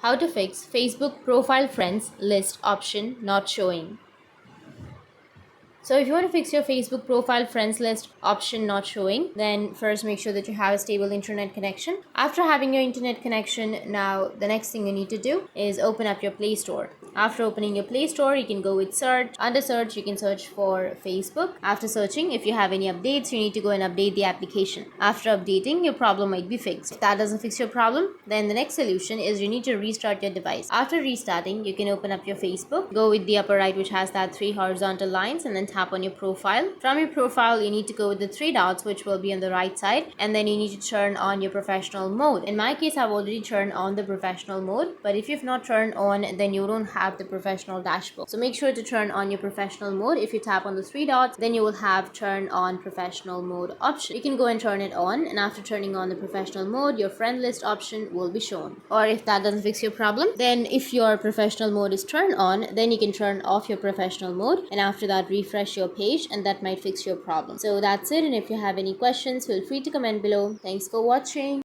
How to fix Facebook profile friends list option not showing. So if you want to fix your Facebook profile friends list option not showing, then first make sure that you have a stable internet connection. After having your internet connection, now the next thing you need to do is open up your Play Store. After opening your Play Store, you can go with search. Under search, you can search for Facebook. After searching, if you have any updates, you need to go and update the application. After updating, your problem might be fixed. If that doesn't fix your problem, then the next solution is you need to restart your device. After restarting, you can open up your Facebook, go with the upper right which has that three horizontal lines, and then tap on your profile. From your profile, you need to go with the three dots which will be on the right side, and then you need to turn on your professional mode. In my case, I've already turned on the professional mode, but if you've not turned on, then you don't have the professional dashboard. So make sure to turn on your professional mode. If you tap on the three dots, then you will have turn on professional mode option. You can go and turn it on, and after turning on the professional mode, your friend list option will be shown. Or if that doesn't fix your problem, then if your professional mode is turned on, then you can turn off your professional mode, and after that refresh your page, and that might fix your problem. So that's it, and if you have any questions, feel free to comment below. Thanks for watching.